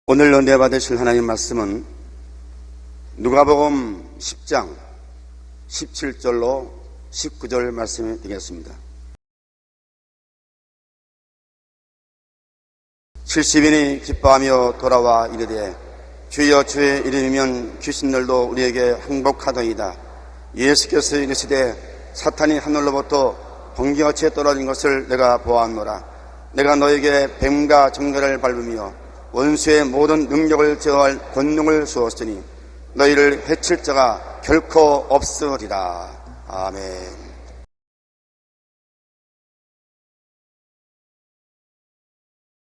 오늘 은혜 받으실 하나님 말씀은 누가복음 10장 17절로 19절 말씀이 되겠습니다. 70인이 기뻐하며 돌아와 이르되 주여 주의 이름이면 귀신들도 우리에게 항복하더이다. 예수께서 이르시되 사탄이 하늘로부터 번개같이 떨어진 것을 내가 보았노라. 내가 너에게 뱀과 정갈을 밟으며 원수의 모든 능력을 제어할 권능을 주었으니 너희를 해칠 자가 결코 없으리라. 아멘.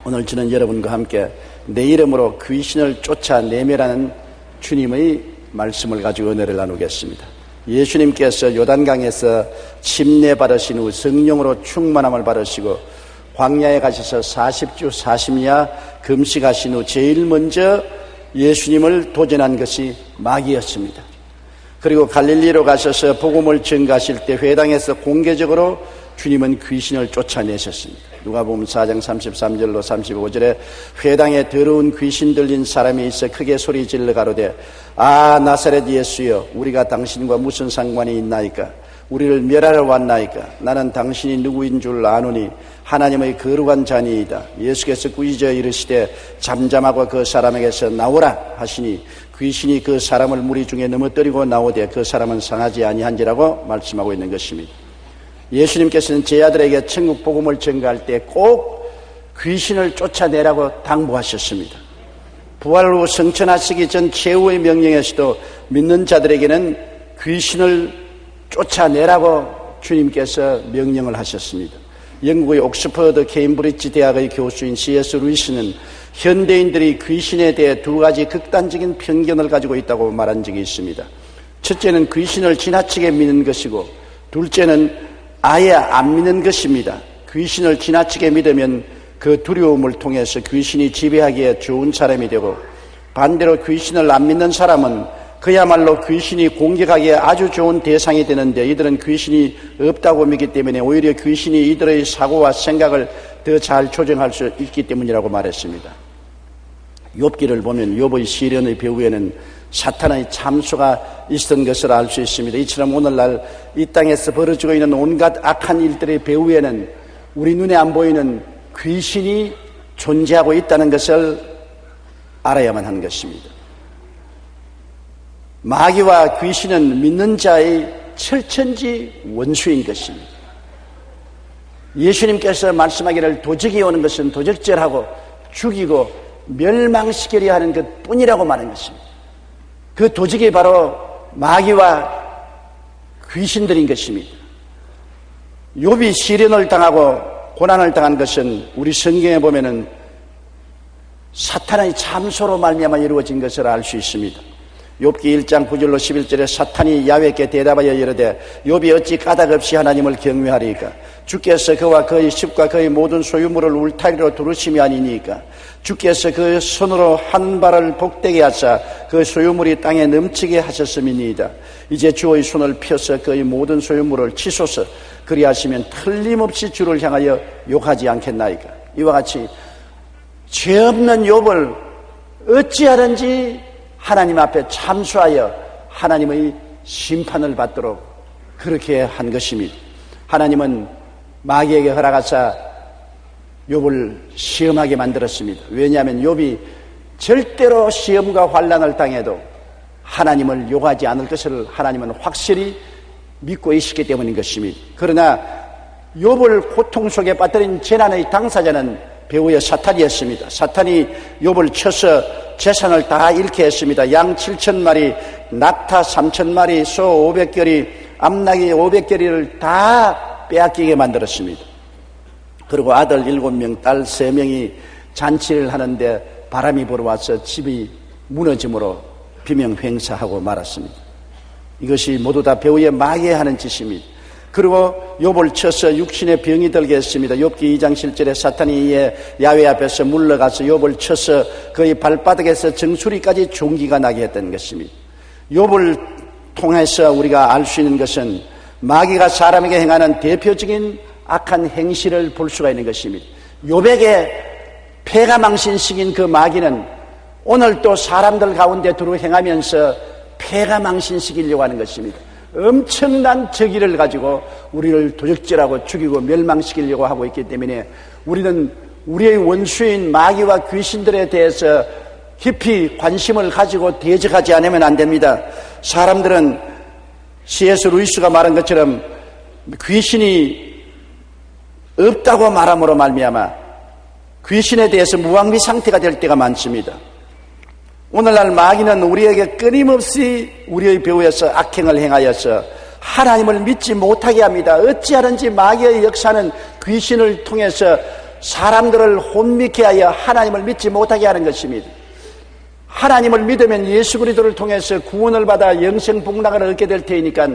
오늘 저는 여러분과 함께 내 이름으로 귀신을 쫓아내매라는 주님의 말씀을 가지고 은혜를 나누겠습니다. 예수님께서 요단강에서 침례 받으신 후 성령으로 충만함을 받으시고 광야에 가셔서 40주 40야 금식하신 후 제일 먼저 예수님을 도전한 것이 마귀였습니다. 그리고 갈릴리로 가셔서 복음을 전가하실 때 회당에서 공개적으로 주님은 귀신을 쫓아내셨습니다. 누가복음 4장 33절로 35절에 회당에 더러운 귀신 들린 사람이 있어 크게 소리 질러 가로되 아 나사렛 예수여 우리가 당신과 무슨 상관이 있나이까? 우리를 멸하러 왔나이까? 나는 당신이 누구인 줄 아노니 하나님의 거룩한 자니이다. 예수께서 꾸짖어 이르시되 잠잠하고 그 사람에게서 나오라 하시니 귀신이 그 사람을 무리 중에 넘어뜨리고 나오되 그 사람은 상하지 아니한지라고 말씀하고 있는 것입니다. 예수님께서는 제 아들에게 천국 복음을 전가할 때 꼭 귀신을 쫓아내라고 당부하셨습니다. 부활 후 성천하시기 전 최후의 명령에서도 믿는 자들에게는 귀신을 쫓아내라고 주님께서 명령을 하셨습니다. 영국의 옥스퍼드 케임브리지 대학의 교수인 C.S. 루이스는 현대인들이 귀신에 대해 두 가지 극단적인 편견을 가지고 있다고 말한 적이 있습니다. 첫째는 귀신을 지나치게 믿는 것이고 둘째는 아예 안 믿는 것입니다. 귀신을 지나치게 믿으면 그 두려움을 통해서 귀신이 지배하기에 좋은 사람이 되고 반대로 귀신을 안 믿는 사람은 그야말로 귀신이 공격하기에 아주 좋은 대상이 되는데 이들은 귀신이 없다고 믿기 때문에 오히려 귀신이 이들의 사고와 생각을 더 잘 조정할 수 있기 때문이라고 말했습니다. 욥기를 보면 욥의 시련의 배후에는 사탄의 참수가 있었던 것을 알 수 있습니다. 이처럼 오늘날 이 땅에서 벌어지고 있는 온갖 악한 일들의 배후에는 우리 눈에 안 보이는 귀신이 존재하고 있다는 것을 알아야만 하는 것입니다. 마귀와 귀신은 믿는 자의 철천지 원수인 것입니다. 예수님께서 말씀하기를 도적이 오는 것은 도적질하고 죽이고 멸망시키려 하는 것뿐이라고 말한 것입니다. 그 도적이 바로 마귀와 귀신들인 것입니다. 욥이 시련을 당하고 고난을 당한 것은 우리 성경에 보면은 사탄의 참소로 말미암아 이루어진 것을 알 수 있습니다. 욥기 1장 9절로 11절에 사탄이 야훼께 대답하여 이르되 욥이 어찌 까닭없이 하나님을 경외하리이까? 주께서 그와 그의 집과 그의 모든 소유물을 울타리로 두르심이 아니니까? 주께서 그 손으로 한 발을 복되게 하사 그 소유물이 땅에 넘치게 하셨음이니이다. 이제 주의 손을 펴서 그의 모든 소유물을 치소서. 그리하시면 틀림없이 주를 향하여 욕하지 않겠나이까? 이와 같이 죄 없는 욥을 어찌하든지 하나님 앞에 참수하여 하나님의 심판을 받도록 그렇게 한 것입니다. 하나님은 마귀에게 허락하사 욥을 시험하게 만들었습니다. 왜냐하면 욥이 절대로 시험과 환난을 당해도 하나님을 욕하지 않을 것을 하나님은 확실히 믿고 있었기 때문인 것입니다. 그러나 욥을 고통 속에 빠뜨린 재난의 당사자는 배후의 사탄이었습니다. 사탄이 욥을 쳐서 재산을 다 잃게 했습니다. 양 7,000마리, 낙타 3,000마리, 소 500결이, 암나귀 500결이를 다 빼앗기게 만들었습니다. 그리고 아들 7명, 딸 3명이 잔치를 하는데 바람이 불어와서 집이 무너짐으로 비명횡사하고 말았습니다. 이것이 모두 다 배후에 마귀에 하는 짓입니다. 그리고 욥을 쳐서 육신의 병이 들게 했습니다. 욥기 2장 7절에 사탄이 야훼 앞에서 물러가서 욥을 쳐서 그의 발바닥에서 정수리까지 종기가 나게 했던 것입니다. 욥을 통해서 우리가 알 수 있는 것은 마귀가 사람에게 행하는 대표적인 악한 행실을 볼 수가 있는 것입니다. 욥에게 패가 망신시킨 그 마귀는 오늘 또 사람들 가운데 두루 행하면서 패가 망신시키려고 하는 것입니다. 엄청난 적의를 가지고 우리를 도적질하고 죽이고 멸망시키려고 하고 있기 때문에 우리는 우리의 원수인 마귀와 귀신들에 대해서 깊이 관심을 가지고 대적하지 않으면 안 됩니다. 사람들은 C.S. 루이스가 말한 것처럼 귀신이 없다고 말함으로 말미암아 귀신에 대해서 무방비 상태가 될 때가 많습니다. 오늘날 마귀는 우리에게 끊임없이 우리의 배후에서 악행을 행하여서 하나님을 믿지 못하게 합니다. 어찌하든지 마귀의 역사는 귀신을 통해서 사람들을 혼미케 하여 하나님을 믿지 못하게 하는 것입니다. 하나님을 믿으면 예수 그리스도를 통해서 구원을 받아 영생 복락을 얻게 될 테니까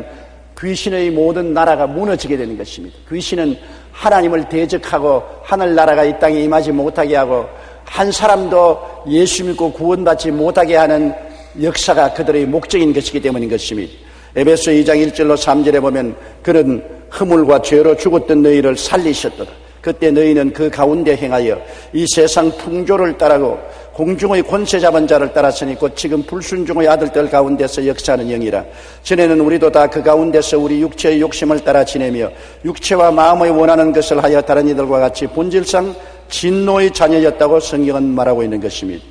귀신의 모든 나라가 무너지게 되는 것입니다. 귀신은 하나님을 대적하고 하늘나라가 이 땅에 임하지 못하게 하고 한 사람도 예수 믿고 구원받지 못하게 하는 역사가 그들의 목적인 것이기 때문인 것입니다. 에베소 2장 1절로 3절에 보면 그런 허물과 죄로 죽었던 너희를 살리셨더라. 그때 너희는 그 가운데 행하여 이 세상 풍조를 따르고 공중의 권세 잡은 자를 따랐으니 곧 지금 불순종의 아들들 가운데서 역사하는 영이라. 전에는 우리도 다 그 가운데서 우리 육체의 욕심을 따라 지내며 육체와 마음의 원하는 것을 하여 다른 이들과 같이 본질상 진노의 자녀였다고 성경은 말하고 있는 것입니다.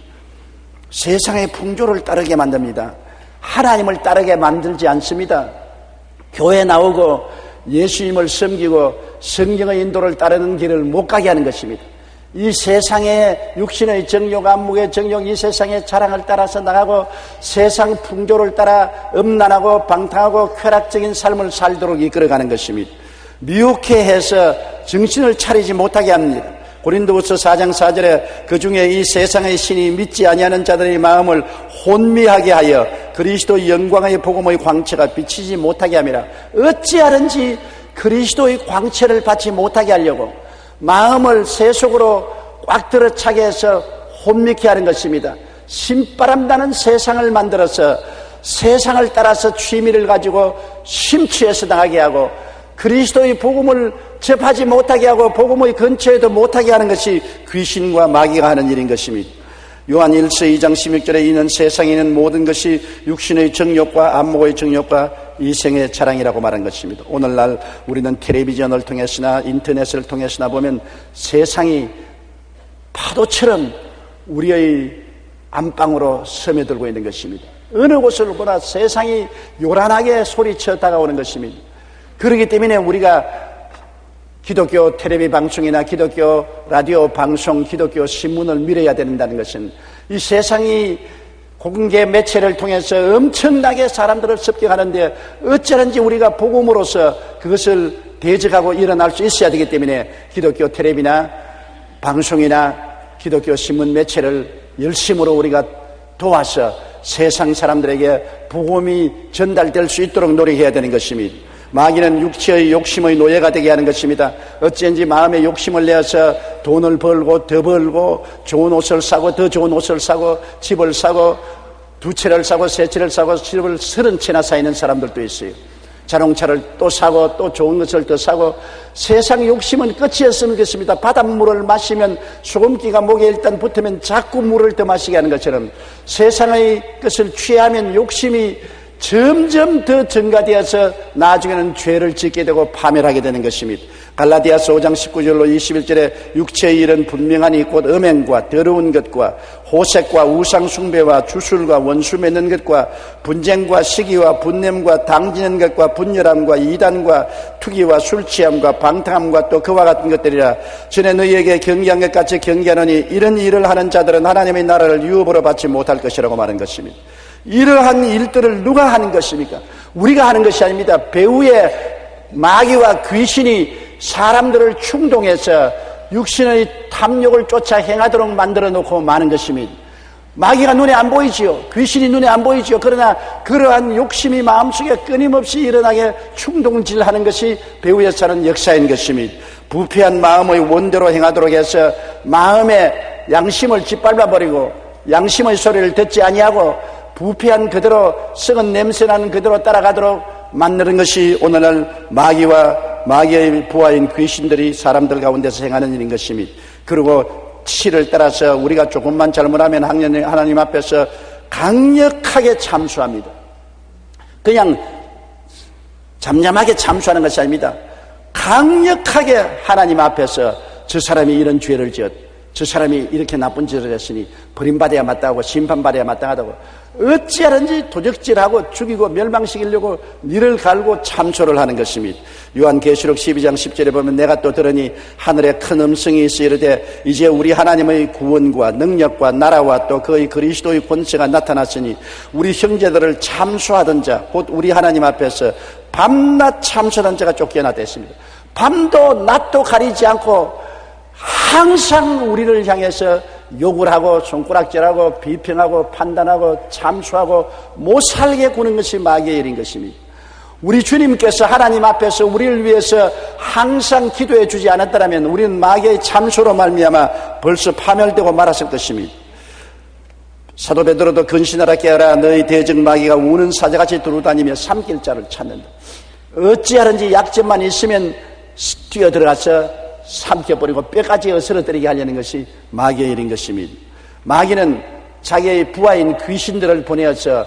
세상의 풍조를 따르게 만듭니다. 하나님을 따르게 만들지 않습니다. 교회 나오고 예수님을 섬기고 성경의 인도를 따르는 길을 못 가게 하는 것입니다. 이 세상의 육신의 정욕, 안목의 정욕, 이 세상의 자랑을 따라서 나가고 세상 풍조를 따라 음란하고 방탕하고 쾌락적인 삶을 살도록 이끌어가는 것입니다. 미혹해 해서 정신을 차리지 못하게 합니다. 고린도후서 4장 4절에 그 중에 이 세상의 신이 믿지 아니하는 자들의 마음을 혼미하게 하여 그리스도의 영광의 복음의 광채가 비치지 못하게 함이라. 어찌하든지 그리스도의 광채를 받지 못하게 하려고 마음을 세속으로 꽉 들어차게 해서 혼미케 하는 것입니다. 신바람 나는 세상을 만들어서 세상을 따라서 취미를 가지고 심취해서 나가게 하고 그리스도의 복음을 접하지 못하게 하고 복음의 근처에도 못하게 하는 것이 귀신과 마귀가 하는 일인 것입니다. 요한 1서 2장 16절에 이는 세상에 있는 모든 것이 육신의 정욕과 안목의 정욕과 이생의 자랑이라고 말한 것입니다. 오늘날 우리는 텔레비전을 통해서나 인터넷을 통해서나 보면 세상이 파도처럼 우리의 안방으로 스며들고 있는 것입니다. 어느 곳을 보나 세상이 요란하게 소리쳐 다가오는 것입니다. 그렇기 때문에 우리가 기독교 텔레비 방송이나 기독교 라디오 방송, 기독교 신문을 믿어야 된다는 것은 이 세상이 공개 매체를 통해서 엄청나게 사람들을 습격하는데 어쩌는지 우리가 복음으로서 그것을 대적하고 일어날 수 있어야 되기 때문에 기독교 텔레비나 방송이나 기독교 신문 매체를 열심으로 우리가 도와서 세상 사람들에게 복음이 전달될 수 있도록 노력해야 되는 것입니다. 마귀는 육체의 욕심의 노예가 되게 하는 것입니다. 어찌인지 마음의 욕심을 내어서 돈을 벌고 더 벌고 좋은 옷을 사고 더 좋은 옷을 사고 집을 사고 두 채를 사고 세 채를 사고 집을 30채나 사 있는 사람들도 있어요. 자동차를 또 사고 또 좋은 것을 더 사고 세상 욕심은 끝이 없으면 좋겠습니다. 바닷물을 마시면 소금기가 목에 일단 붙으면 자꾸 물을 더 마시게 하는 것처럼 세상의 것을 취하면 욕심이 점점 더 증가되어서 나중에는 죄를 짓게 되고 파멸하게 되는 것입니다. 갈라디아서 5장 19절로 21절에 육체의 일은 분명하니 곧 음행과 더러운 것과 호색과 우상 숭배와 주술과 원수 맺는 것과 분쟁과 시기와 분냄과 당지는 것과 분열함과 이단과 투기와 술취함과 방탕함과 또 그와 같은 것들이라. 전에 너희에게 경계한 것 같이 경계하노니 이런 일을 하는 자들은 하나님의 나라를 유업으로 받지 못할 것이라고 말한 것입니다. 이러한 일들을 누가 하는 것입니까? 우리가 하는 것이 아닙니다. 배후에 마귀와 귀신이 사람들을 충동해서 육신의 탐욕을 쫓아 행하도록 만들어 놓고 마는 것입니다. 마귀가 눈에 안 보이지요. 귀신이 눈에 안 보이지요. 그러나 그러한 욕심이 마음속에 끊임없이 일어나게 충동질하는 것이 배후에서 하는 역사인 것입니다. 부패한 마음의 원대로 행하도록 해서 마음의 양심을 짓밟아버리고 양심의 소리를 듣지 아니하고 부패한 그대로 썩은 냄새나는 그대로 따라가도록 만드는 것이 오늘날 마귀의 부하인 귀신들이 사람들 가운데서 행하는 일인 것입니다. 그리고 치를 따라서 우리가 조금만 잘못하면 하나님 앞에서 강력하게 참수합니다. 그냥 잠잠하게 참수하는 것이 아닙니다. 강력하게 하나님 앞에서 저 사람이 이런 죄를 저 사람이 이렇게 나쁜 짓을 했으니 버림받아야 마땅하고 심판받아야 마땅하다고 어찌하든지 도적질하고 죽이고 멸망시키려고 니를 갈고 참소를 하는 것입니다. 요한계시록 12장 10절에 보면 내가 또 들으니 하늘에 큰 음성이 있어 이르되 이제 우리 하나님의 구원과 능력과 나라와 또 그의 그리스도의 권세가 나타났으니 우리 형제들을 참소하던 자 곧 우리 하나님 앞에서 밤낮 참소하던 자가 쫓겨나다 했습니다. 밤도 낮도 가리지 않고 항상 우리를 향해서 욕을 하고 손가락질하고 비평하고 판단하고 참수하고 못살게 구는 것이 마귀의 일인 것입니다. 우리 주님께서 하나님 앞에서 우리를 위해서 항상 기도해 주지 않았다면 우리는 마귀의 참수로 말미암아 벌써 파멸되고 말았을 것입니다. 사도 베드로도 근신하라 깨어라 너희 대적 마귀가 우는 사자같이 두루다니며 삼킬 자를 찾는다. 어찌하든지 약점만 있으면 뛰어들어가서 삼켜버리고 뼈까지 어스러뜨리게 하려는 것이 마귀의 일인 것입니다. 마귀는 자기의 부하인 귀신들을 보내어서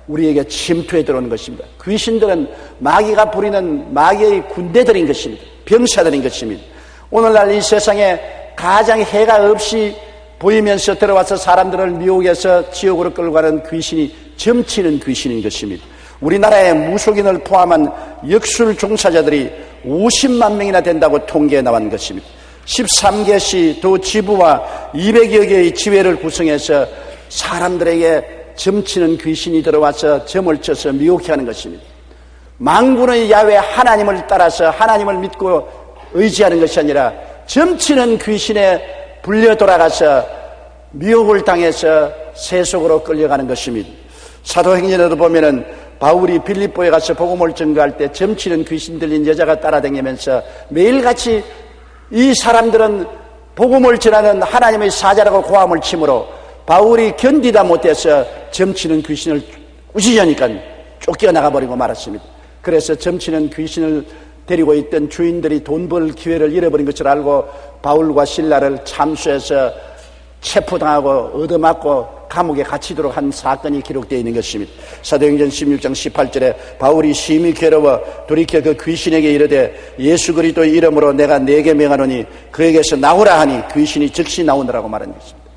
우리에게 침투해 들어오는 것입니다. 귀신들은 마귀가 부리는 마귀의 군대들인 것입니다. 병사들인 것입니다. 오늘날 이 세상에 가장 해가 없이 보이면서 들어와서 사람들을 미혹해서 지옥으로 끌고 가는 귀신이 점치는 귀신인 것입니다. 우리나라의 무속인을 포함한 역술 종사자들이 50만 명이나 된다고 통계에 나온 것입니다. 13개시 도 지부와 200여 개의 지회를 구성해서 사람들에게 점치는 귀신이 들어와서 점을 쳐서 미혹해 하는 것입니다. 만군의 야훼 하나님을 따라서 하나님을 믿고 의지하는 것이 아니라 점치는 귀신에 불려 돌아가서 미혹을 당해서 세속으로 끌려가는 것입니다. 사도행전에도 보면은 바울이 빌립보에 가서 복음을 전가할 때 점치는 귀신 들린 여자가 따라다니면서 매일같이 이 사람들은 복음을 전하는 하나님의 사자라고 고함을 치므로 바울이 견디다 못해서 점치는 귀신을 꾸짖으니까 쫓겨나가 버리고 말았습니다. 그래서 점치는 귀신을 데리고 있던 주인들이 돈 벌 기회를 잃어버린 것을 알고 바울과 실라를 참수해서 체포당하고 얻어맞고 감옥에 갇히도록 한 사건이 기록되어 있는 것입니다. 사도행전 16장 18절에 바울이 심히 괴로워 돌이켜 그 귀신에게 이르되 예수 그리스도의 이름으로 내가 네게 명하노니 그에게서 나오라 하니 귀신이 즉시 나오느라고 말한 것입니다.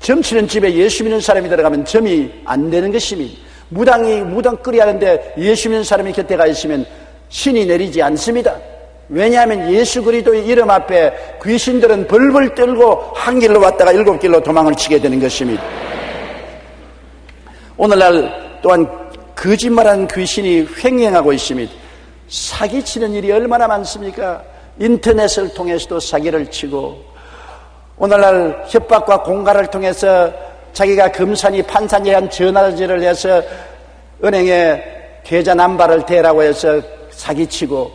점치는 집에 예수 믿는 사람이 들어가면 점이 안 되는 것입니다. 무당 끓이하는데 예수 믿는 사람이 곁에 가 있으면 신이 내리지 않습니다. 왜냐하면 예수 그리스도의 이름 앞에 귀신들은 벌벌 떨고 한 길로 왔다가 7길로 도망을 치게 되는 것입니다. 오늘날 또한 거짓말하는 귀신이 횡행하고 있습니다. 사기치는 일이 얼마나 많습니까? 인터넷을 통해서도 사기를 치고 오늘날 협박과 공갈을 통해서 자기가 검사니 판사니 한 전화질을 해서 은행에 계좌 남발을 대라고 해서 사기치고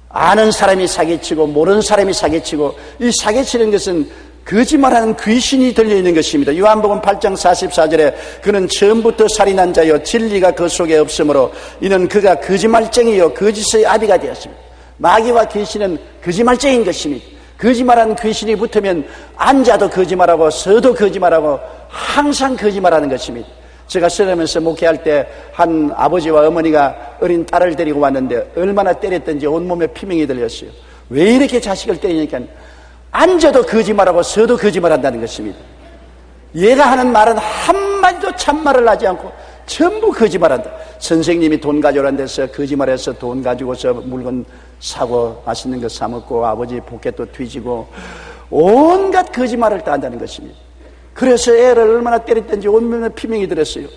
아는 사람이 사기치고 모르는 사람이 사기치고 이 사기치는 것은 거짓말하는 귀신이 들려있는 것입니다. 요한복음 8장 44절에 그는 처음부터 살인한 자요 진리가 그 속에 없으므로 이는 그가 거짓말쟁이요 거짓의 아비가 되었습니다. 마귀와 귀신은 거짓말쟁이인 것입니다. 거짓말하는 귀신이 붙으면 앉아도 거짓말하고 서도 거짓말하고 항상 거짓말하는 것입니다. 제가 쓰러면서 목회할 때 한 아버지와 어머니가 어린 딸을 데리고 왔는데 얼마나 때렸던지 온몸에 피멍이 들렸어요. 왜 이렇게 자식을 때리니까 앉아도 거짓말하고 서도 거짓말한다는 것입니다. 얘가 하는 말은 한마디도 참말을 하지 않고 전부 거짓말한다. 선생님이 돈 가져오라는 데서 거짓말해서 돈 가지고서 물건 사고 맛있는 거 사 먹고 아버지 포켓도 뒤지고 온갖 거짓말을 다 한다는 것입니다. 그래서 애를 얼마나 때렸던지 온몸에 피멍이 들었어요.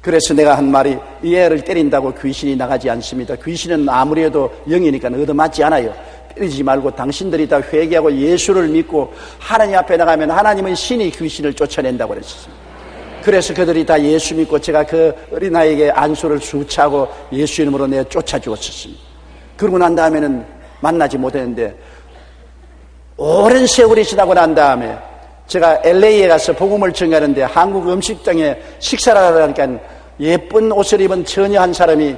그래서 내가 한 말이 이 애를 때린다고 귀신이 나가지 않습니다. 귀신은 아무리 해도 영이니까 얻어맞지 않아요. 때리지 말고 당신들이 다 회개하고 예수를 믿고 하나님 앞에 나가면 하나님의 신이 귀신을 쫓아낸다고 그랬습니다. 그래서 그들이 다 예수 믿고 제가 그 어린아이에게 안수를 수차고 예수 이름으로 내가 쫓아주었습니다. 그러고 난 다음에는 만나지 못했는데 오랜 세월이 지나고 난 다음에 제가 LA에 가서 복음을 전하는데 한국 음식당에 식사를 하러 가니까 예쁜 옷을 입은 처녀 한 사람이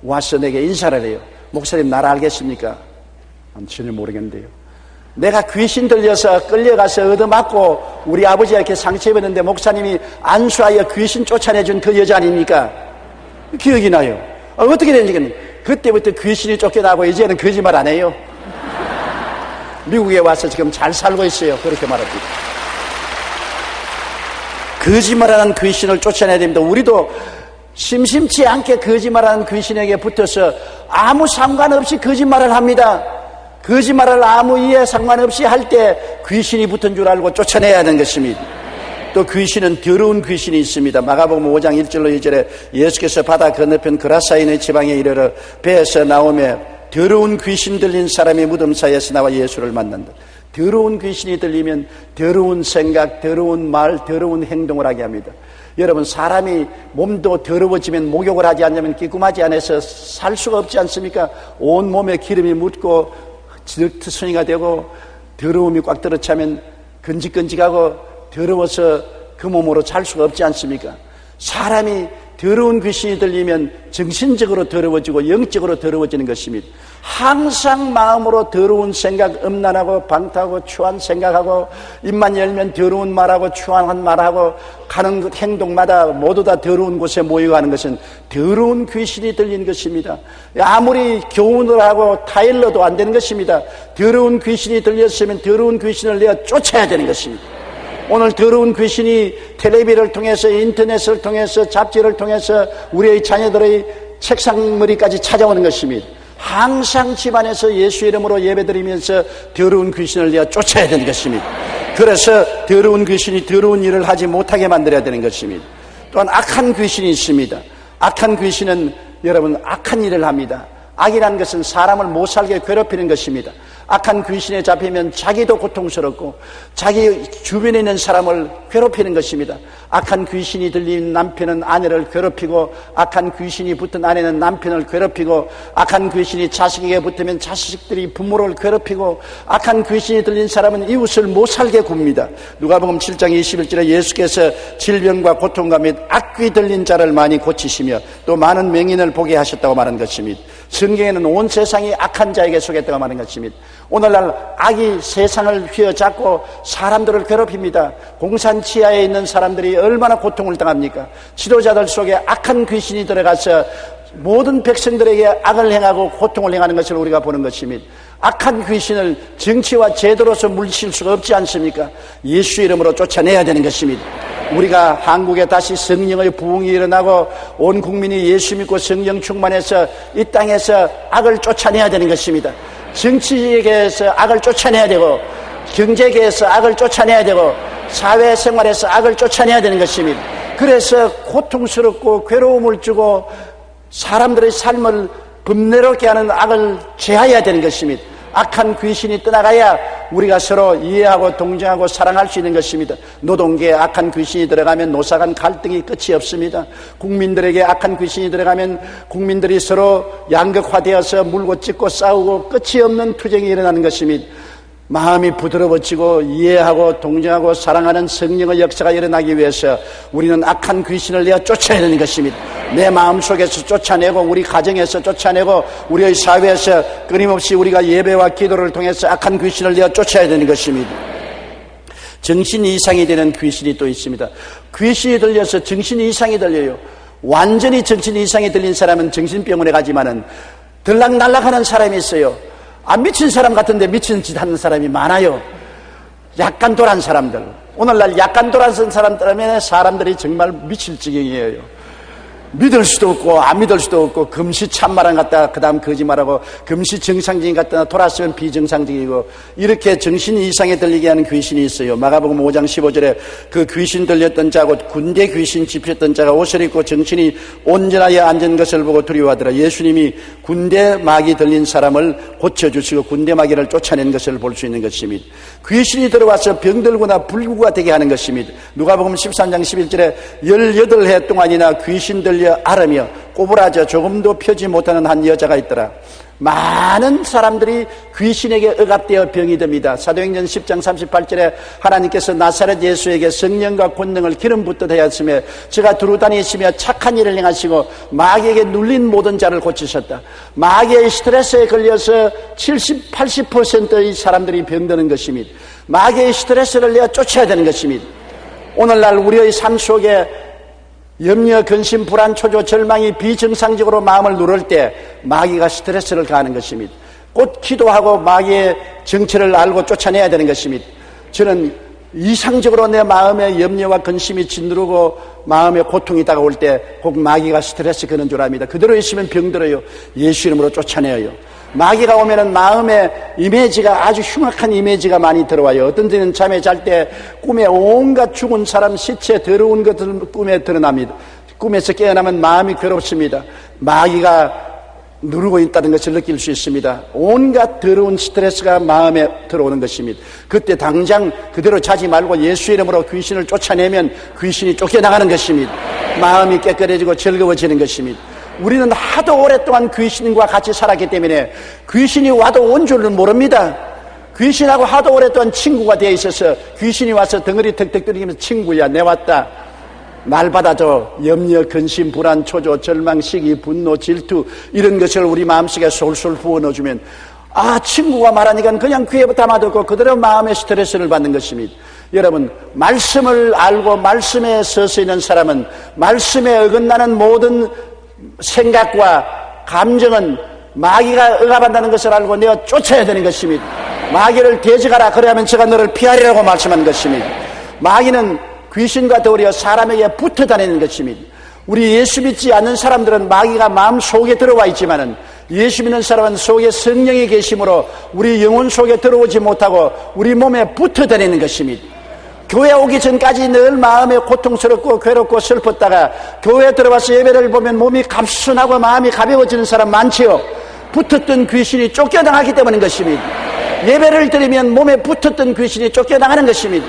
와서 내게 인사를 해요. 목사님, 나를 알겠습니까? 전혀 모르겠는데요. 내가 귀신 들려서 끌려가서 얻어맞고 우리 아버지가 이렇게 상처 입었는데 목사님이 안수하여 귀신 쫓아내준 그 여자 아닙니까? 기억이 나요. 어떻게 된지. 그때부터 귀신이 쫓겨나고 이제는 거짓말 안 해요. 미국에 와서 지금 잘 살고 있어요. 그렇게 말합니다. 거짓말하는 귀신을 쫓아내야 됩니다. 우리도 심심치 않게 거짓말하는 귀신에게 붙어서 아무 상관없이 거짓말을 합니다. 거짓말을 아무 이해 상관없이 할 때 귀신이 붙은 줄 알고 쫓아내야 하는 것입니다. 또 귀신은 더러운 귀신이 있습니다. 마가복음 5장 1절로 2절에 예수께서 바다 건너편 그라사인의 지방에 이르러 배에서 나오며 더러운 귀신 들린 사람이 무덤 사이에서 나와 예수를 만난다. 더러운 귀신이 들리면 더러운 생각, 더러운 말, 더러운 행동을 하게 합니다. 여러분, 사람이 몸도 더러워지면 목욕을 하지 않으면 기kum하지 않아서 살 수가 없지 않습니까? 온 몸에 기름이 묻고 지드투성이가 되고 더러움이 꽉 들어차면 건직건직하고 더러워서 그 몸으로 살 수가 없지 않습니까? 사람이 더러운 귀신이 들리면 정신적으로 더러워지고 영적으로 더러워지는 것입니다. 항상 마음으로 더러운 생각, 음란하고 방탕하고 추한 생각하고 입만 열면 더러운 말하고 추한 말하고 가는 행동마다 모두 다 더러운 곳에 모여가는 것은 더러운 귀신이 들린 것입니다. 아무리 교훈을 하고 타일러도 안 되는 것입니다. 더러운 귀신이 들렸으면 더러운 귀신을 내가 쫓아야 되는 것입니다. 오늘 더러운 귀신이 텔레비를 통해서 인터넷을 통해서 잡지를 통해서 우리의 자녀들의 책상머리까지 찾아오는 것입니다. 항상 집안에서 예수 이름으로 예배드리면서 더러운 귀신을 내가 쫓아야 되는 것입니다. 그래서 더러운 귀신이 더러운 일을 하지 못하게 만들어야 되는 것입니다. 또한 악한 귀신이 있습니다. 악한 귀신은 여러분 악한 일을 합니다. 악이라는 것은 사람을 못 살게 괴롭히는 것입니다. 악한 귀신에 잡히면 자기도 고통스럽고 자기 주변에 있는 사람을 괴롭히는 것입니다. 악한 귀신이 들린 남편은 아내를 괴롭히고 악한 귀신이 붙은 아내는 남편을 괴롭히고 악한 귀신이 자식에게 붙으면 자식들이 부모를 괴롭히고 악한 귀신이 들린 사람은 이웃을 못 살게 굽니다. 누가복음 7장 21절에 예수께서 질병과 고통과 및 악귀 들린 자를 많이 고치시며 또 많은 맹인을 보게 하셨다고 말한 것입니다. 성경에는 온 세상이 악한 자에게 속했다고 말한 것입니다. 오늘날 악이 세상을 휘어잡고 사람들을 괴롭힙니다. 공산 치하에 있는 사람들이 얼마나 고통을 당합니까? 지도자들 속에 악한 귀신이 들어가서 모든 백성들에게 악을 행하고 고통을 행하는 것을 우리가 보는 것입니다. 악한 귀신을 정치와 제도로서 물리칠 수가 없지 않습니까? 예수 이름으로 쫓아내야 되는 것입니다. 우리가 한국에 다시 성령의 부흥이 일어나고 온 국민이 예수 믿고 성령 충만해서 이 땅에서 악을 쫓아내야 되는 것입니다. 정치계에서 악을 쫓아내야 되고 경제계에서 악을 쫓아내야 되고 사회생활에서 악을 쫓아내야 되는 것입니다. 그래서 고통스럽고 괴로움을 주고 사람들의 삶을 범례롭게 하는 악을 제하여야 되는 것입니다. 악한 귀신이 떠나가야 우리가 서로 이해하고 동정하고 사랑할 수 있는 것입니다. 노동계에 악한 귀신이 들어가면 노사 간 갈등이 끝이 없습니다. 국민들에게 악한 귀신이 들어가면 국민들이 서로 양극화되어서 물고 찢고 싸우고 끝이 없는 투쟁이 일어나는 것입니다. 마음이 부드러워지고 이해하고 동정하고 사랑하는 성령의 역사가 일어나기 위해서 우리는 악한 귀신을 내어 쫓아야 되는 것입니다. 내 마음속에서 쫓아내고 우리 가정에서 쫓아내고 우리의 사회에서 끊임없이 우리가 예배와 기도를 통해서 악한 귀신을 내어 쫓아야 되는 것입니다. 정신 이상이 되는 귀신이 또 있습니다. 귀신이 들려서 정신 이상이 들려요. 완전히 정신 이상이 들린 사람은 정신병원에 가지만은 들락날락하는 사람이 있어요. 안 미친 사람 같은데 미친 짓 하는 사람이 많아요. 약간 돌아온 사람들. 오늘날 약간 돌아온 사람 때문에 사람들이 정말 미칠 지경이에요. 믿을 수도 없고 안 믿을 수도 없고 금시 참말한 같다 그 다음 거짓말하고 금시 정상적인 같다 돌았으면 비정상적이고 이렇게 정신 이상에 들리게 하는 귀신이 있어요. 마가복음 5장 15절에 그 귀신 들렸던 자고 군대 귀신 집혔던 자가 옷을 입고 정신이 온전하여 앉은 것을 보고 두려워하더라. 예수님이 군대 마귀 들린 사람을 고쳐주시고 군대 마귀를 쫓아낸 것을 볼 수 있는 것입니다. 귀신이 들어와서 병들거나 불구가 되게 하는 것입니다. 누가복음 13장 11절에 18해 동안이나 귀신 들린 거슬려 앓으며 꼬부라져 조금도 펴지 못하는 한 여자가 있더라. 많은 사람들이 귀신에게 억압되어 병이 듭니다. 사도행전 10장 38절에 하나님께서 나사렛 예수에게 성령과 권능을 기름 붓듯 하였으며 저가 두루 다니시며 착한 일을 행하시고 마귀에게 눌린 모든 자를 고치셨다. 마귀의 스트레스에 걸려서 70, 80%의 사람들이 병드는 것입니다. 마귀의 스트레스를 내어 쫓아야 되는 것입니다. 오늘날 우리의 삶 속에 염려, 근심, 불안, 초조, 절망이 비정상적으로 마음을 누를 때 마귀가 스트레스를 가하는 것입니다. 곧 기도하고 마귀의 정체를 알고 쫓아내야 되는 것입니다. 저는 이상적으로 내 마음에 염려와 근심이 짓누르고 마음에 고통이 다가올 때 꼭 마귀가 스트레스 거는 줄 압니다. 그대로 있으면 병들어요. 예수 이름으로 쫓아내요. 마귀가 오면은 마음에 이미지가 아주 흉악한 이미지가 많이 들어와요. 어떤 때는 잠에 잘 때 꿈에 온갖 죽은 사람 시체 더러운 것들 꿈에 드러납니다. 꿈에서 깨어나면 마음이 괴롭습니다. 마귀가 누르고 있다는 것을 느낄 수 있습니다. 온갖 더러운 스트레스가 마음에 들어오는 것입니다. 그때 당장 그대로 자지 말고 예수 이름으로 귀신을 쫓아내면 귀신이 쫓겨나가는 것입니다. 마음이 깨끗해지고 즐거워지는 것입니다. 우리는 하도 오랫동안 귀신과 같이 살았기 때문에 귀신이 와도 온 줄은 모릅니다. 귀신하고 하도 오랫동안 친구가 되어 있어서 귀신이 와서 덩어리 턱턱 들이면서 친구야 내 왔다 날 받아줘. 염려, 근심, 불안, 초조, 절망, 시기, 분노, 질투 이런 것을 우리 마음속에 솔솔 부어넣어주면 친구가 말하니까 그냥 귀에 담아두고 그대로 마음의 스트레스를 받는 것입니다. 여러분, 말씀을 알고 말씀에 서서 있는 사람은 말씀에 어긋나는 모든 생각과 감정은 마귀가 억압한다는 것을 알고 내가 쫓아야 되는 것입니다. 마귀를 대적하라. 그래야만 제가 너를 피하리라고 말씀하는 것입니다. 마귀는 귀신과 더불어 사람에게 붙어 다니는 것입니다. 우리 예수 믿지 않는 사람들은 마귀가 마음 속에 들어와 있지만은 예수 믿는 사람은 속에 성령이 계심으로 우리 영혼 속에 들어오지 못하고 우리 몸에 붙어 다니는 것입니다. 교회 오기 전까지 늘 마음에 고통스럽고 괴롭고 슬펐다가 교회에 들어와서 예배를 보면 몸이 갑순하고 마음이 가벼워지는 사람 많지요. 붙었던 귀신이 쫓겨나가기 때문인 것입니다. 예배를 드리면 몸에 붙었던 귀신이 쫓겨나가는 것입니다.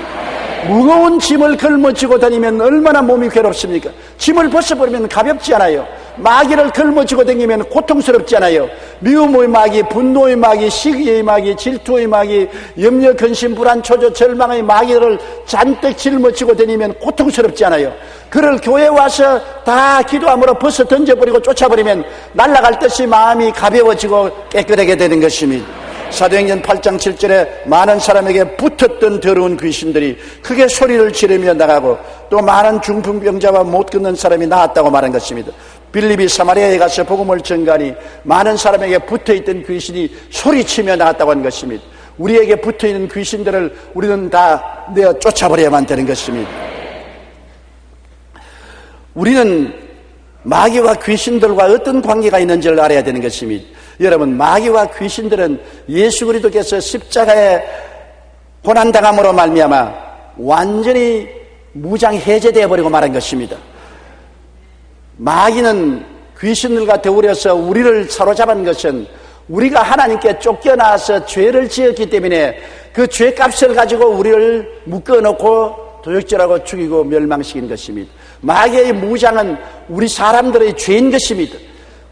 무거운 짐을 걸머쥐고 다니면 얼마나 몸이 괴롭습니까? 짐을 벗어버리면 가볍지 않아요. 마귀를 걸머쥐고 다니면 고통스럽지 않아요. 미움의 마귀, 분노의 마귀, 시기의 마귀, 질투의 마귀, 염려, 근심, 불안, 초조, 절망의 마귀를 잔뜩 짊어지고 다니면 고통스럽지 않아요. 그를 교회에 와서 다 기도함으로 벗어 던져버리고 쫓아버리면 날아갈 듯이 마음이 가벼워지고 깨끗하게 되는 것입니다. 사도행전 8장 7절에 많은 사람에게 붙었던 더러운 귀신들이 크게 소리를 지르며 나가고 또 많은 중풍병자와 못 걷는 사람이 나았다고 말한 것입니다. 빌립이 사마리아에 가서 복음을 전가하니 많은 사람에게 붙어있던 귀신이 소리치며 나갔다고 하는 것입니다. 우리에게 붙어있는 귀신들을 우리는 다 내어 쫓아버려야만 되는 것입니다. 우리는 마귀와 귀신들과 어떤 관계가 있는지를 알아야 되는 것입니다. 여러분, 마귀와 귀신들은 예수 그리스도께서 십자가에 고난당함으로 말미암아 완전히 무장 해제되어 버리고 말한 것입니다. 마귀는 귀신들과 더불어서 우리를 사로잡은 것은 우리가 하나님께 쫓겨나서 죄를 지었기 때문에 그 죄값을 가지고 우리를 묶어놓고 도적질하고 죽이고 멸망시킨 것입니다. 마귀의 무장은 우리 사람들의 죄인 것입니다.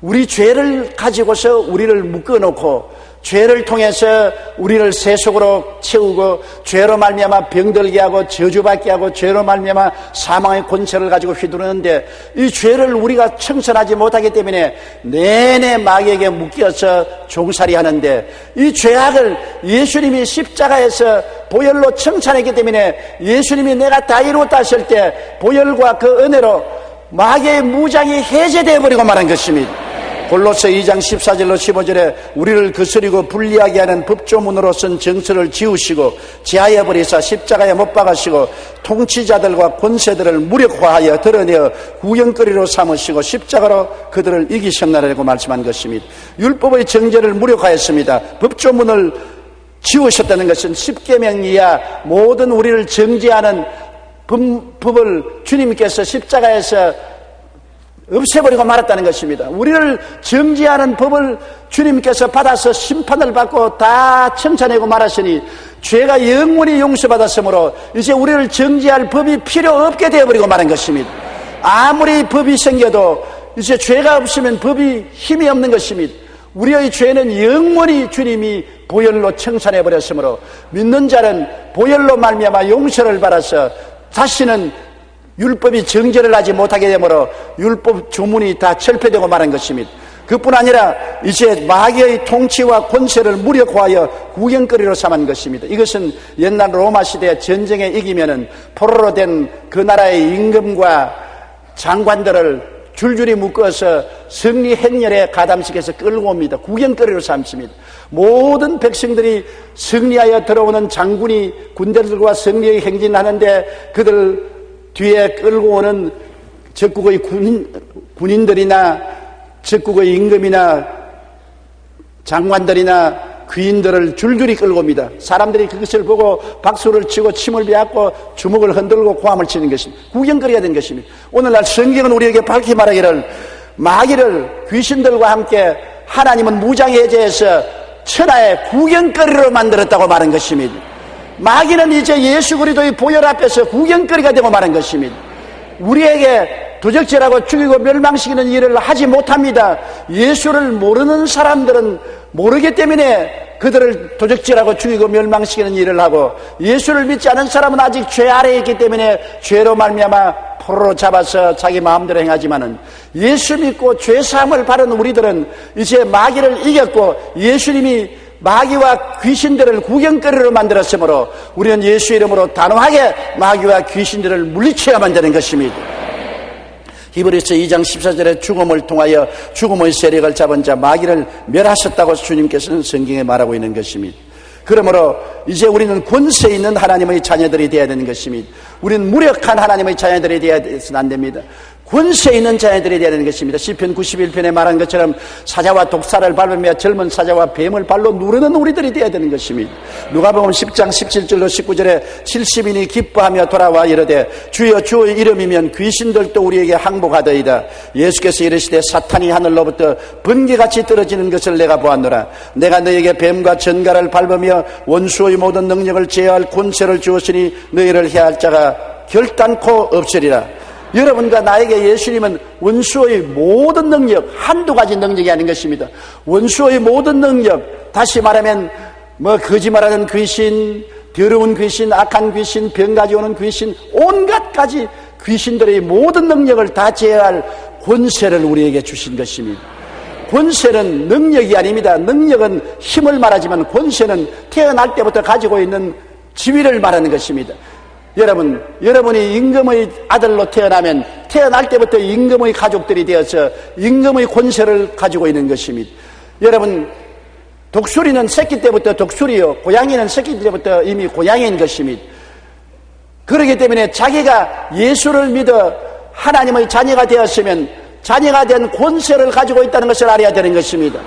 우리 죄를 가지고서 우리를 묶어놓고 죄를 통해서 우리를 세속으로 채우고 죄로 말미암아 병들게 하고 저주받게 하고 죄로 말미암아 사망의 권세를 가지고 휘두르는데 이 죄를 우리가 청산하지 못하기 때문에 내내 마귀에게 묶여서 종살이 하는데 이 죄악을 예수님이 십자가에서 보혈로 청산했기 때문에 예수님이 내가 다 이루었다 하실 때 보혈과 그 은혜로 마귀의 무장이 해제되어 버리고 말한 것입니다. 골로새 2장 14절로 15절에 우리를 거스리고 불리하게 하는 법조문으로 쓴 정서를 지우시고 제하여 버리사 십자가에 못 박으시고 통치자들과 권세들을 무력화하여 드러내어 구경거리로 삼으시고 십자가로 그들을 이기셨나라고 말씀한 것입니다. 율법의 정죄를 무력화했습니다. 법조문을 지우셨다는 것은 십계명 이하 모든 우리를 정죄하는 법을 주님께서 십자가에서 없애버리고 말았다는 것입니다. 우리를 정죄하는 법을 주님께서 받아서 심판을 받고 다 청산하고 말하시니 죄가 영원히 용서받았으므로 이제 우리를 정죄할 법이 필요 없게 되어버리고 말한 것입니다. 아무리 법이 생겨도 이제 죄가 없으면 법이 힘이 없는 것입니다. 우리의 죄는 영원히 주님이 보혈로 청산해 버렸으므로 믿는 자는 보혈로 말미암아 용서를 받아서 다시는 율법이 정죄를 하지 못하게 되므로 율법 주문이 다 철폐되고 말한 것입니다. 그뿐 아니라 이제 마귀의 통치와 권세를 무력화하여 구경거리로 삼은 것입니다. 이것은 옛날 로마 시대 전쟁에 이기면은 포로로 된 그 나라의 임금과 장관들을 줄줄이 묶어서 승리 행렬에 가담시켜서 끌고 옵니다. 구경거리로 삼습니다. 모든 백성들이 승리하여 들어오는 장군이 군대들과 승리의 행진하는데 그들 뒤에 끌고 오는 적국의 군인들이나 적국의 임금이나 장관들이나 귀인들을 줄줄이 끌고 옵니다. 사람들이 그것을 보고 박수를 치고 침을 뱉고 주먹을 흔들고 고함을 치는 것입니다. 구경거리가 된 것입니다. 오늘날 성경은 우리에게 밝히 말하기를 마귀를 귀신들과 함께 하나님은 무장해제해서 천하의 구경거리로 만들었다고 말한 것입니다. 마귀는 이제 예수 그리스도의 보혈 앞에서 구경거리가 되고 말한 것입니다. 우리에게 도적질하고 죽이고 멸망시키는 일을 하지 못합니다. 예수를 모르는 사람들은 모르기 때문에 그들을 도적질하고 죽이고 멸망시키는 일을 하고, 예수를 믿지 않은 사람은 아직 죄 아래에 있기 때문에 죄로 말미암아 포로로 잡아서 자기 마음대로 행하지만은, 예수 믿고 죄사함을 받은 우리들은 이제 마귀를 이겼고 예수님이 마귀와 귀신들을 구경거리로 만들었으므로 우리는 예수 이름으로 단호하게 마귀와 귀신들을 물리쳐야만 되는 것입니다. 히브리서 2장 14절에 죽음을 통하여 죽음의 세력을 잡은 자 마귀를 멸하셨다고 주님께서는 성경에 말하고 있는 것입니다. 그러므로 이제 우리는 권세 있는 하나님의 자녀들이 되어야 되는 것입니다. 우리는 무력한 하나님의 자녀들이 되어서는 안 됩니다. 권세 있는 자녀들이 되어야 되는 것입니다. 시편 91편에 말한 것처럼 사자와 독사를 밟으며 젊은 사자와 뱀을 발로 누르는 우리들이 되어야 되는 것입니다. 누가복음 10장 17절로 19절에 70인이 기뻐하며 돌아와 이르되 주여 주의 이름이면 귀신들도 우리에게 항복하더이다. 예수께서 이르시되 사탄이 하늘로부터 번개같이 떨어지는 것을 내가 보았노라. 내가 너에게 뱀과 전갈을 밟으며 원수의 모든 능력을 제어할 권세를 주었으니 너희를 해할 자가 결단코 없으리라. 여러분과 나에게 예수님은 원수의 모든 능력, 한두 가지 능력이 아닌 것입니다. 원수의 모든 능력, 다시 말하면 거짓말하는 귀신, 더러운 귀신, 악한 귀신, 병 가져오는 귀신, 온갖 가지 귀신들의 모든 능력을 다 제어할 권세를 우리에게 주신 것입니다. 권세는 능력이 아닙니다. 능력은 힘을 말하지만 권세는 태어날 때부터 가지고 있는 지위를 말하는 것입니다. 여러분이 임금의 아들로 태어나면 태어날 때부터 임금의 가족들이 되어서 임금의 권세를 가지고 있는 것입니다. 여러분, 독수리는 새끼 때부터 독수리요, 고양이는 새끼 때부터 이미 고양이인 것입니다. 그렇기 때문에 자기가 예수를 믿어 하나님의 자녀가 되었으면 자녀가 된 권세를 가지고 있다는 것을 알아야 되는 것입니다.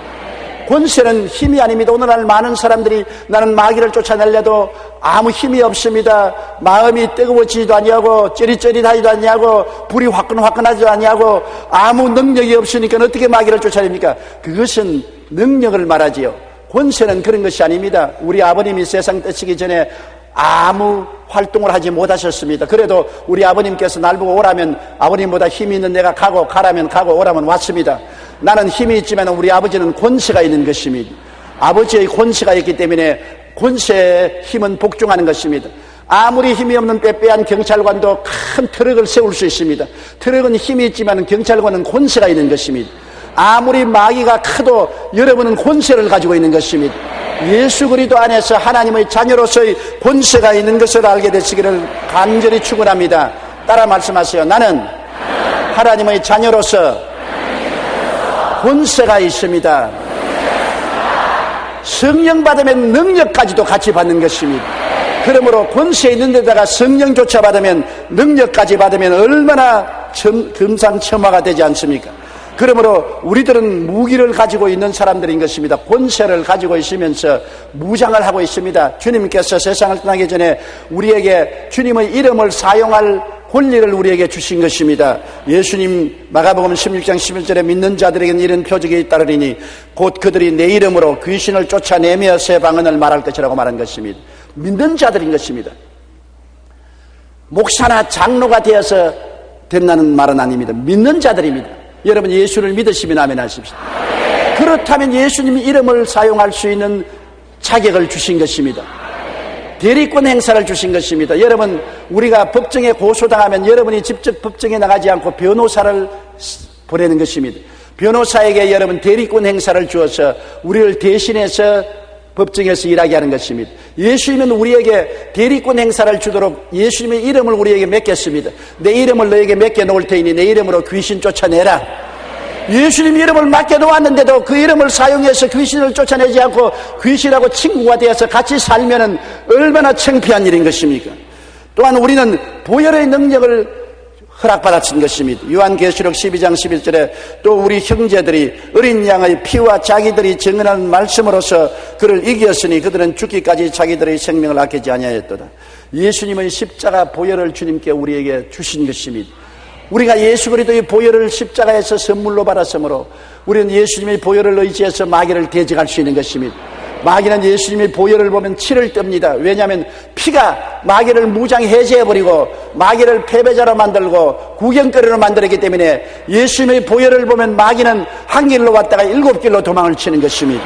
권세는 힘이 아닙니다. 오늘날 많은 사람들이 나는 마귀를 쫓아내려도 아무 힘이 없습니다. 마음이 뜨거워지지도 아니하고 쩌릿쩌릿하지도 아니하고 불이 화끈화끈하지도 아니하고 아무 능력이 없으니까 어떻게 마귀를 쫓아냅니까? 그것은 능력을 말하지요. 권세는 그런 것이 아닙니다. 우리 아버님이 세상 떠시기 전에 아무 활동을 하지 못하셨습니다. 그래도 우리 아버님께서 날 보고 오라면 아버님보다 힘이 있는 내가 가라면 가고 오라면 왔습니다. 나는 힘이 있지만 우리 아버지는 권세가 있는 것입니다. 아버지의 권세가 있기 때문에 권세의 힘은 복종하는 것입니다. 아무리 힘이 없는 빼빼한 경찰관도 큰 트럭을 세울 수 있습니다. 트럭은 힘이 있지만 경찰관은 권세가 있는 것입니다. 아무리 마귀가 커도 여러분은 권세를 가지고 있는 것입니다. 예수 그리스도 안에서 하나님의 자녀로서의 권세가 있는 것을 알게 되시기를 간절히 축원합니다. 따라 말씀하세요. 나는 하나님의 자녀로서 권세가 있습니다. 성령 받으면 능력까지도 같이 받는 것입니다. 그러므로 권세 있는 데다가 성령조차 받으면 능력까지 받으면 얼마나 금상첨화가 되지 않습니까? 그러므로 우리들은 무기를 가지고 있는 사람들인 것입니다. 권세를 가지고 있으면서 무장을 하고 있습니다. 주님께서 세상을 떠나기 전에 우리에게 주님의 이름을 사용할 권리를 우리에게 주신 것입니다. 예수님 마가복음 16장 11절에 믿는 자들에게는 이런 표적이 따르리니 곧 그들이 내 이름으로 귀신을 쫓아내며 새 방언을 말할 것이라고 말한 것입니다. 믿는 자들인 것입니다. 목사나 장로가 되어서 된다는 말은 아닙니다. 믿는 자들입니다. 여러분 예수를 믿으시면 아멘 하십시오. 그렇다면 예수님 이름을 사용할 수 있는 자격을 주신 것입니다. 대리권 행사를 주신 것입니다. 여러분, 우리가 법정에 고소당하면 여러분이 직접 법정에 나가지 않고 변호사를 보내는 것입니다. 변호사에게 여러분 대리권 행사를 주어서 우리를 대신해서 법정에서 일하게 하는 것입니다. 예수님은 우리에게 대리권 행사를 주도록 예수님의 이름을 우리에게 맡겼습니다. 내 이름을 너에게 맡겨놓을 테니 내 이름으로 귀신 쫓아내라. 예수님 이름을 맡겨놓았는데도 그 이름을 사용해서 귀신을 쫓아내지 않고 귀신하고 친구가 되어서 같이 살면은 얼마나 창피한 일인 것입니까? 또한 우리는 보혈의 능력을 허락받았은 것입니다. 요한계시록 12장 11절에 또 우리 형제들이 어린 양의 피와 자기들이 증언한 말씀으로서 그를 이겼으니 그들은 죽기까지 자기들의 생명을 아끼지 아니하였도다. 예수님의 십자가 보혈을 주님께 우리에게 주신 것입니다. 우리가 예수 그리스도의 보혈을 십자가에서 선물로 받았으므로 우리는 예수님의 보혈을 의지해서 마귀를 대적할 수 있는 것입니다. 마귀는 예수님의 보혈을 보면 치를 뜹니다. 왜냐하면 피가 마귀를 무장해제해버리고 마귀를 패배자로 만들고 구경거리로 만들었기 때문에 예수님의 보혈을 보면 마귀는 한 길로 왔다가 7길로 도망을 치는 것입니다.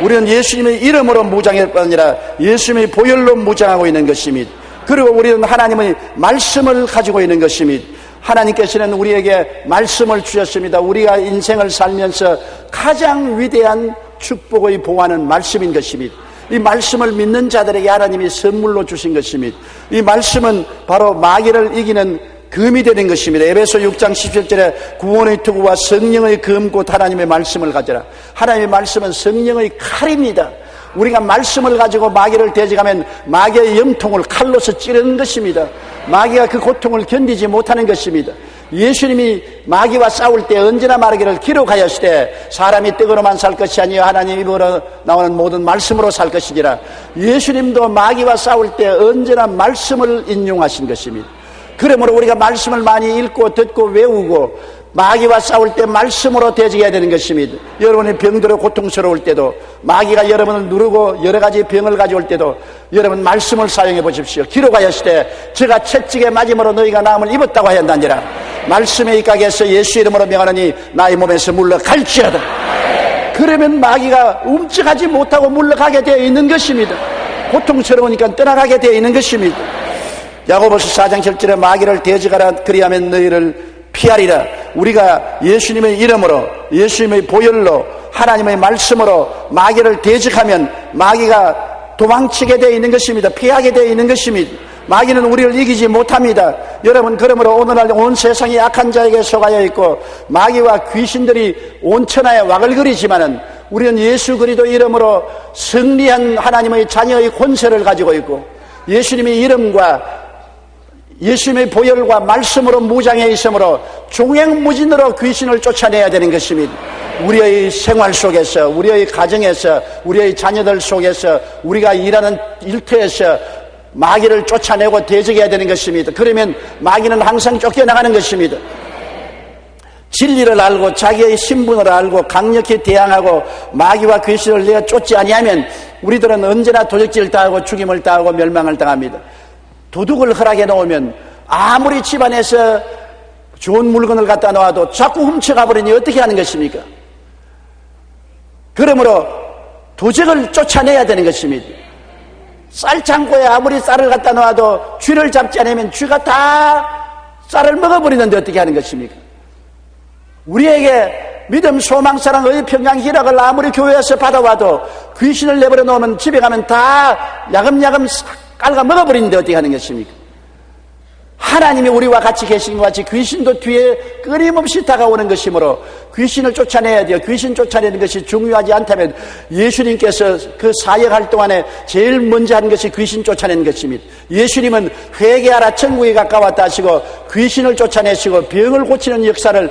우리는 예수님의 이름으로 무장할 뿐 아니라 예수님의 보혈로 무장하고 있는 것입니다. 그리고 우리는 하나님의 말씀을 가지고 있는 것입니다. 하나님께서는 우리에게 말씀을 주셨습니다. 우리가 인생을 살면서 가장 위대한 축복의 보화는 말씀인 것입니다. 이 말씀을 믿는 자들에게 하나님이 선물로 주신 것입니다. 이 말씀은 바로 마귀를 이기는 금이 되는 것입니다. 에베소 6장 17절에 구원의 투구와 성령의 검 곧 하나님의 말씀을 가져라. 하나님의 말씀은 성령의 칼입니다. 우리가 말씀을 가지고 마귀를 대적하면 마귀의 염통을 칼로서 찌르는 것입니다. 마귀가 그 고통을 견디지 못하는 것입니다. 예수님이 마귀와 싸울 때 언제나 말하기를 기록하였으되 사람이 떡으로만 살 것이 아니요 하나님 입으로 나오는 모든 말씀으로 살 것이니라. 예수님도 마귀와 싸울 때 언제나 말씀을 인용하신 것입니다. 그러므로 우리가 말씀을 많이 읽고 듣고 외우고 마귀와 싸울 때 말씀으로 대적해야 되는 것입니다. 여러분이 병들어 고통스러울 때도 마귀가 여러분을 누르고 여러 가지 병을 가져올 때도 여러분 말씀을 사용해 보십시오. 기록하였으되 제가 채찍에 맞음으로 너희가 나음을 입었다고 하였나니라. 말씀에 입각해서 예수 이름으로 명하노니 나의 몸에서 물러갈지어다. 그러면 마귀가 움직하지 못하고 물러가게 되어 있는 것입니다. 고통스러우니까 떠나가게 되어 있는 것입니다. 야고보서 4장 7절에 마귀를 대적하라 그리하면 너희를 피하리라. 우리가 예수님의 이름으로 예수님의 보혈로 하나님의 말씀으로 마귀를 대적하면 마귀가 도망치게 되어 있는 것입니다. 피하게 되어 있는 것입니다. 마귀는 우리를 이기지 못합니다. 여러분, 그러므로 오늘날 온 세상이 악한 자에게 속하여 있고 마귀와 귀신들이 온 천하에 와글거리지만은 우리는 예수 그리스도 이름으로 승리한 하나님의 자녀의 권세를 가지고 있고 예수님의 이름과 예수님의 보혈과 말씀으로 무장해 있으므로 종횡무진으로 귀신을 쫓아내야 되는 것입니다. 우리의 생활 속에서, 우리의 가정에서, 우리의 자녀들 속에서, 우리가 일하는 일터에서 마귀를 쫓아내고 대적해야 되는 것입니다. 그러면 마귀는 항상 쫓겨나가는 것입니다. 진리를 알고 자기의 신분을 알고 강력히 대항하고 마귀와 귀신을 내가 쫓지 아니하면 우리들은 언제나 도적질을 당하고 죽임을 당하고 멸망을 당합니다. 도둑을 허락해 놓으면 아무리 집안에서 좋은 물건을 갖다 놓아도 자꾸 훔쳐가 버리니 어떻게 하는 것입니까? 그러므로 도적을 쫓아내야 되는 것입니다. 쌀창고에 아무리 쌀을 갖다 놓아도 쥐를 잡지 않으면 쥐가 다 쌀을 먹어버리는데 어떻게 하는 것입니까? 우리에게 믿음, 소망, 사랑, 의, 평강, 희락을 아무리 교회에서 받아와도 귀신을 내버려 놓으면 집에 가면 다 야금야금 깔아 먹어버리는데 어떻게 하는 것입니까? 하나님이 우리와 같이 계신 것 같이 귀신도 뒤에 끊임없이 다가오는 것이므로 귀신을 쫓아내야 돼요. 귀신 쫓아내는 것이 중요하지 않다면 예수님께서 그 사역할 동안에 제일 먼저 하는 것이 귀신 쫓아내는 것입니다. 예수님은 회개하라 천국이 가까웠다 하시고 귀신을 쫓아내시고 병을 고치는 역사를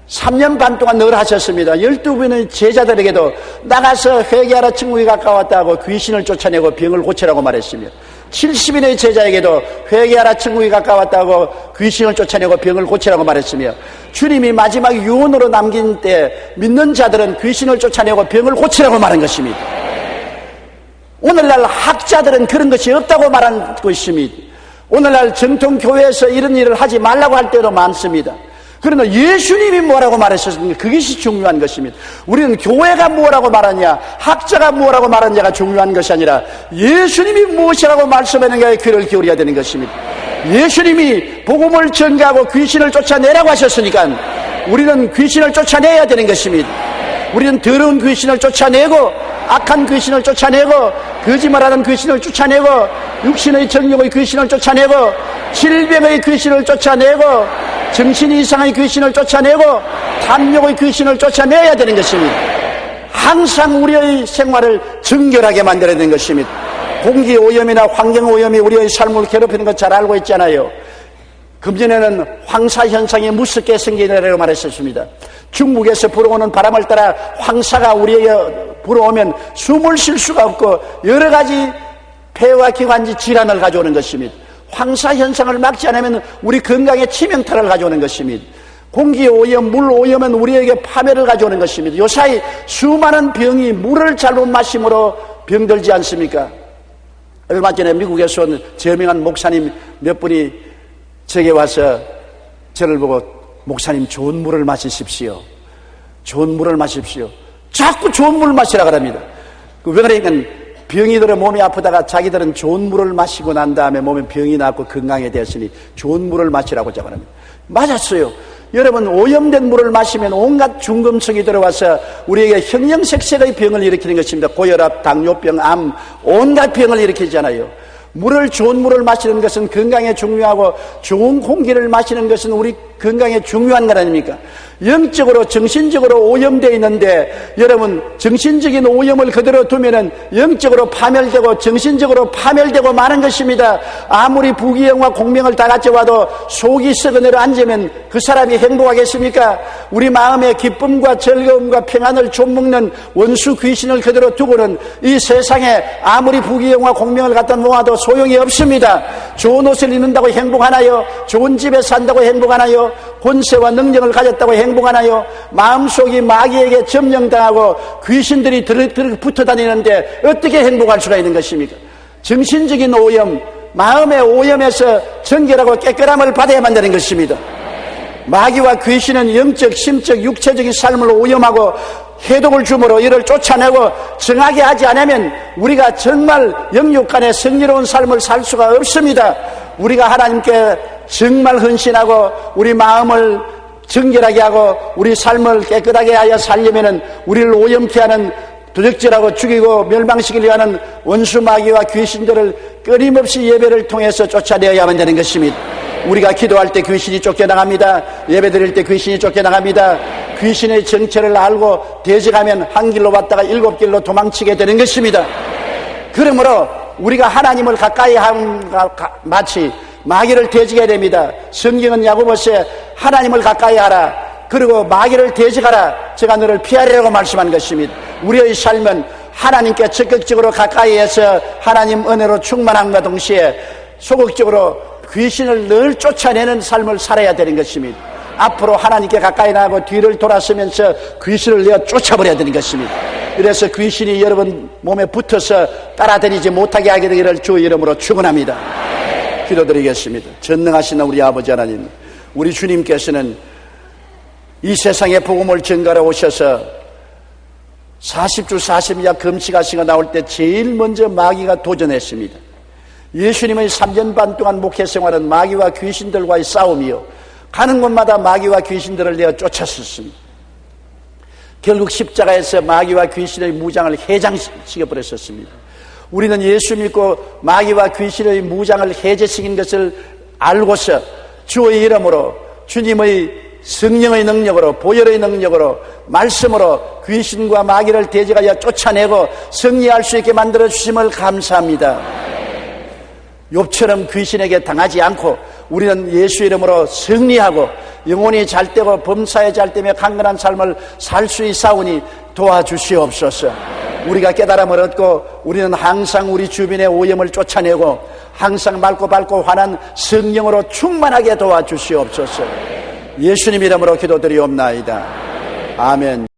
3년 반 동안 늘 하셨습니다. 12분의 제자들에게도 나가서 회개하라 천국이 가까웠다 하고 귀신을 쫓아내고 병을 고치라고 말했습니다. 70인의 제자에게도 회개하라 천국이 가까웠다고 귀신을 쫓아내고 병을 고치라고 말했으며 주님이 마지막 유언으로 남긴 때 믿는 자들은 귀신을 쫓아내고 병을 고치라고 말한 것입니다. 오늘날 학자들은 그런 것이 없다고 말한 것입니다. 오늘날 정통교회에서 이런 일을 하지 말라고 할 때도 많습니다. 그러나 예수님이 뭐라고 말하셨습니까? 그것이 중요한 것입니다. 우리는 교회가 뭐라고 말하냐, 학자가 뭐라고 말하냐가 중요한 것이 아니라 예수님이 무엇이라고 말씀하는가에 귀를 기울여야 되는 것입니다. 예수님이 복음을 전가하고 귀신을 쫓아내라고 하셨으니까 우리는 귀신을 쫓아내야 되는 것입니다. 우리는 더러운 귀신을 쫓아내고 악한 귀신을 쫓아내고 거짓말하는 귀신을 쫓아내고 육신의 정욕의 귀신을 쫓아내고 질병의 귀신을 쫓아내고 정신 이상의 귀신을 쫓아내고 탐욕의 귀신을 쫓아내야 되는 것입니다. 항상 우리의 생활을 정결하게 만들어야 되는 것입니다. 공기 오염이나 환경 오염이 우리의 삶을 괴롭히는 것 잘 알고 있잖아요. 금년에는 황사 현상이 무섭게 생기리라고 말했었습니다. 중국에서 불어오는 바람을 따라 황사가 우리에게 불어오면 숨을 쉴 수가 없고 여러 가지 폐와 기관지 질환을 가져오는 것입니다. 황사 현상을 막지 않으면 우리 건강에 치명타를 가져오는 것입니다. 공기 오염, 물 오염은 우리에게 파멸을 가져오는 것입니다. 요사이 수많은 병이 물을 잘못 마심으로 병들지 않습니까? 얼마 전에 미국에서 온 저명한 목사님 몇 분이 제게 와서 저를 보고 목사님 좋은 물을 마시십시오. 좋은 물을 마십시오. 자꾸 좋은 물을 마시라 그럽니다. 왜 그러니까 병이 들어 몸이 아프다가 자기들은 좋은 물을 마시고 난 다음에 몸에 병이 낫고 건강에 되었으니 좋은 물을 마시라고 자그럽니다. 맞았어요. 여러분 오염된 물을 마시면 온갖 중금속이 들어와서 우리에게 형형색색의 병을 일으키는 것입니다. 고혈압, 당뇨병, 암 온갖 병을 일으키잖아요. 물을 좋은 물을 마시는 것은 건강에 중요하고 좋은 공기를 마시는 것은 우리 건강에 중요한 것 아닙니까? 영적으로 정신적으로 오염되어 있는데 여러분 정신적인 오염을 그대로 두면은 영적으로 파멸되고 정신적으로 파멸되고 마는 것입니다. 아무리 부귀영화 공명을 다 가져와도 속이 썩어내려 앉으면 그 사람이 행복하겠습니까? 우리 마음에 기쁨과 즐거움과 평안을 좀먹는 원수 귀신을 그대로 두고는 이 세상에 아무리 부귀영화 공명을 갖다 모아도 소용이 없습니다. 좋은 옷을 입는다고 행복하나요? 좋은 집에 산다고 행복하나요? 권세와 능력을 가졌다고 행복하나요? 마음속이 마귀에게 점령당하고 귀신들이 붙어 다니는데 어떻게 행복할 수가 있는 것입니까? 정신적인 오염, 마음의 오염에서 정결하고 깨끗함을 받아야만 되는 것입니다. 마귀와 귀신은 영적, 심적, 육체적인 삶을 오염하고 해독을 주므로 이를 쫓아내고 정하게 하지 않으면 우리가 정말 영육간에 성리로운 삶을 살 수가 없습니다. 우리가 하나님께 정말 헌신하고 우리 마음을 정결하게 하고 우리 삶을 깨끗하게 하여 살려면 우리를 오염케 하는 도적질하고 죽이고 멸망시키려 하는 원수 마귀와 귀신들을 끊임없이 예배를 통해서 쫓아내야만 되는 것입니다. 우리가 기도할 때 귀신이 쫓겨나갑니다. 예배드릴 때 귀신이 쫓겨나갑니다. 귀신의 정체를 알고 대적하면 한 길로 왔다가 7길로 도망치게 되는 것입니다. 그러므로 우리가 하나님을 가까이 함과 마치 마귀를 대적해야 됩니다. 성경은 야고보서에 하나님을 가까이 하라. 그리고 마귀를 대적하라. 제가 너를 피하리라고 말씀한 것입니다. 우리의 삶은 하나님께 적극적으로 가까이해서 하나님 은혜로 충만함과 동시에 소극적으로 귀신을 늘 쫓아내는 삶을 살아야 되는 것입니다. 앞으로 하나님께 가까이 나가고 뒤를 돌아서면서 귀신을 내어 쫓아버려야 되는 것입니다. 그래서 귀신이 여러분 몸에 붙어서 따라다니지 못하게 하게 되기를 주 이름으로 축원합니다. 기도드리겠습니다. 전능하신 우리 아버지 하나님, 우리 주님께서는 이 세상에 복음을 전가하러 오셔서 40주 40야 금식하시고 나올 때 제일 먼저 마귀가 도전했습니다. 예수님의 3년 반 동안 목회 생활은 마귀와 귀신들과의 싸움이요, 가는 곳마다 마귀와 귀신들을 내어 쫓았었습니다. 결국 십자가에서 마귀와 귀신의 무장을 해장시켜버렸었습니다. 우리는 예수 믿고 마귀와 귀신의 무장을 해제시킨 것을 알고서 주의 이름으로 주님의 성령의 능력으로 보혈의 능력으로 말씀으로 귀신과 마귀를 대적하여 쫓아내고 승리할 수 있게 만들어 주심을 감사합니다. 욥처럼 귀신에게 당하지 않고 우리는 예수 이름으로 승리하고 영혼이 잘되고 범사에 잘되며 강건한 삶을 살 수 있사오니 도와주시옵소서. 우리가 깨달음을 얻고 우리는 항상 우리 주변의 오염을 쫓아내고 항상 맑고 밝고 환한 성령으로 충만하게 도와주시옵소서. 예수님 이름으로 기도드리옵나이다. 아멘.